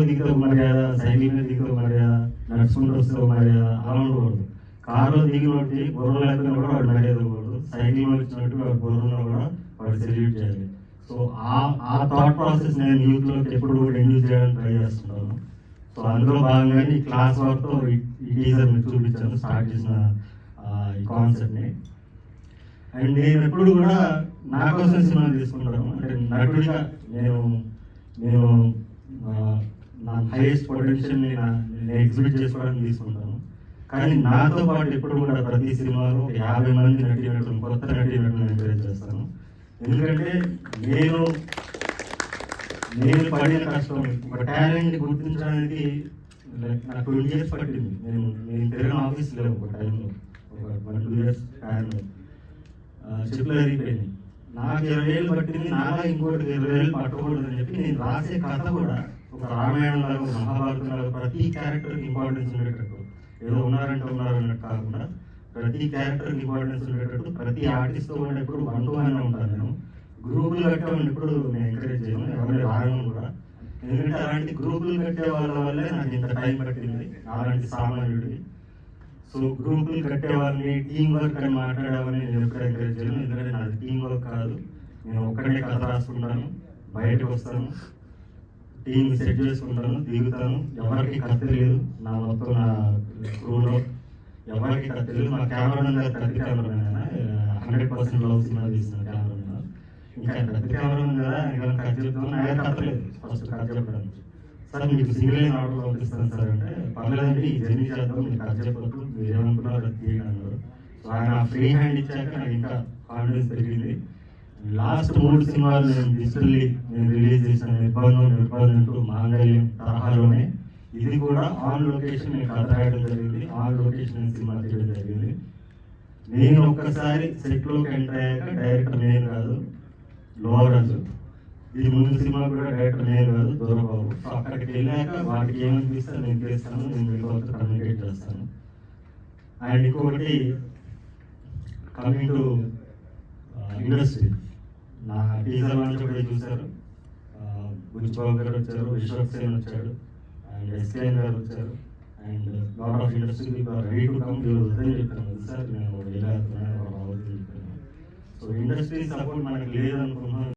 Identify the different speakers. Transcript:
Speaker 1: దిగితే మర్యాద, సైకిల్ మీద దిగితే మర్యాద, నడుచుకుంటూ వస్తే మర్యాద, అలా ఉండకూడదు. కారులో దిగినోటి బుర్ర లేకుండా కూడా వాడు మర్యాద ఇవ్వకూడదు. సైకిల్ వచ్చినట్టు వాడు బుర్రలో కూడా వాడు సెల్యూట్ చేయాలి. సో ఆ థాట్ ప్రాసెస్ నేను యూత్లోకి ఎప్పుడు కూడా ఇండ్యూస్ చేయడానికి ట్రై చేస్తున్నాను. సో అందులో భాగంగానే ఈ క్లాస్ వర్క్తో ఈ టీజర్ మీకు చూపించాను, స్టార్ట్ చేసిన ఈ కాన్సెప్ట్ని. అండ్ నేను ఎప్పుడు కూడా నా కోసం సినిమాలు తీసుకుంటాను. అంటే నటుడిగా నేను నా హైయెస్ట్ పొటెన్షియల్ని నేను ఎగ్జిబిట్ చేసుకోవడానికి తీసుకుంటాను. కానీ నాతో పాటు ఎప్పుడు కూడా ప్రతి సినిమాలో 50 మంది నటీనటులు, కొత్త నటీనటులను ఎంకరేజ్ చేస్తాను. ఎందుకంటే నేను పడిన కష్టం, ఒక టాలెంట్ గుర్తించడానికి నాకు 20 years పట్టింది. నేను తిరిగిన ఆఫీస్ లేవు ఒక టైంలో, ఒక 1-2 years టైంలో చెప్పులు అరిగిపోయింది. నాకు 20 ఏళ్ళు పట్టింది, నాలా ఇంకోటి 20 ఏళ్ళు పట్టకూడదని చెప్పి నేను రాసే కథ కూడా ఒక రామాయణం లాగా, ఒక మహాభారతం లాగా ప్రతి క్యారెక్టర్కి ఇంపార్టెన్స్ ఉండేటట్టు, ఏదో ఉన్నారన్నట్టు కాకుండా ప్రతి క్యారెక్టర్కి ఇంపార్టెన్స్ ఉండేటట్టు ప్రతి ఆర్టిస్ట్తో ఉండేటప్పుడు 1-to-1 ఉంటాను. నేను గ్రూపులు కట్టేవాడిని ఎప్పుడు నేను ఎంకరేజ్ చేయను, ఎవరిని రాయను కూడా. ఎందుకంటే అలాంటి గ్రూపులు కట్టే వాళ్ళ వల్లే నాకు ఇంత టైం పట్టింది, అలాంటి సామాన్యుడికి. సో గ్రూపులు కట్టే వాళ్ళని, టీం వర్క్ అని మాట్లాడేవాళ్ళని నేను ఎప్పుడు ఎంకరేజ్ చేయను. ఎందుకంటే నాది టీం వర్క్ కాదు. నేను ఒక్కడే కథ రాసుకుంటాను, బయటకు వస్తాను, టీం సెట్ చేసుకుంటాను, దిగుతాను. ఎవరికి కత్తి లేదు నా మొత్తం నా క్రూలో, ఎవరికి కత్తి లేదు. మా కెమెరామెన్ గారు కత్తి కెమెరామెన్, 100% లవ్ సినిమా తీసిన కెమెరామెన్. ఇంకా కత్తి కెమెరామెన్ కదా, ఇంకా కత్తి చెప్తాను. నా దగ్గర కత్తి లేదు ఫస్ట్ కత్తి చెప్పడానికి. సార్ మీకు సింగిల్ లైన్ ఆర్డర్ పంపిస్తాను సార్ అంటే, పర్లేదండి ఈ జర్నీ చేద్దాం, మీకు కథ చెప్పొద్దు, మీరు ఏమనుకున్నారో అది తీయండి అన్నారు. సో ఆయన ఫ్రీ హ్యాండ్ ఇచ్చాక నాకు ఇంకా కాన్ఫిడెన్స్ పెరిగింది. లాస్ట్ 3 సినిమాలు నేను డిజిటల్లీ రిలీజ్ చేసిన నిర్బంధం మాంగళ్యం తరహాలోనే ఇది కూడా ఆన్ లొకేషన్ నేను కథ రాయడం జరిగింది, ఆన్ లొకేషన్ సినిమా చేయడం జరిగింది. నేను ఒక్కసారి సెట్లోకి ఎంటర్ అయ్యాక డైరెక్టర్ నేను కాదు, లోవరాజు. దీని ముందు సినిమా కూడా డైరెక్టర్ నేను కాదు, దూరబాబు. సో అక్కడికి వెళ్ళాక వాటికి ఏమనిపిస్తే నేను చేస్తాను, నేను మీతో కమ్యూనికేట్ చేస్తాను. అండ్ ఇంకొకటి, కమింగ్ టు ఇండస్ట్రీ, నా టీజర్ లాంచ్ కూడా చూశారు. బుచ్చిబాబు గారు వచ్చారు, విశ్వక్సేన్ వచ్చాడు, అండ్ ఎస్కేఎన్ గారు వచ్చారు, and lot of industry people are ready to come. వద్దని చెప్పాను సార్, నేను వెళ్ళాను. సో ఇండస్ట్రీ సపోర్ట్ మనకి లేదనుకున్నాను.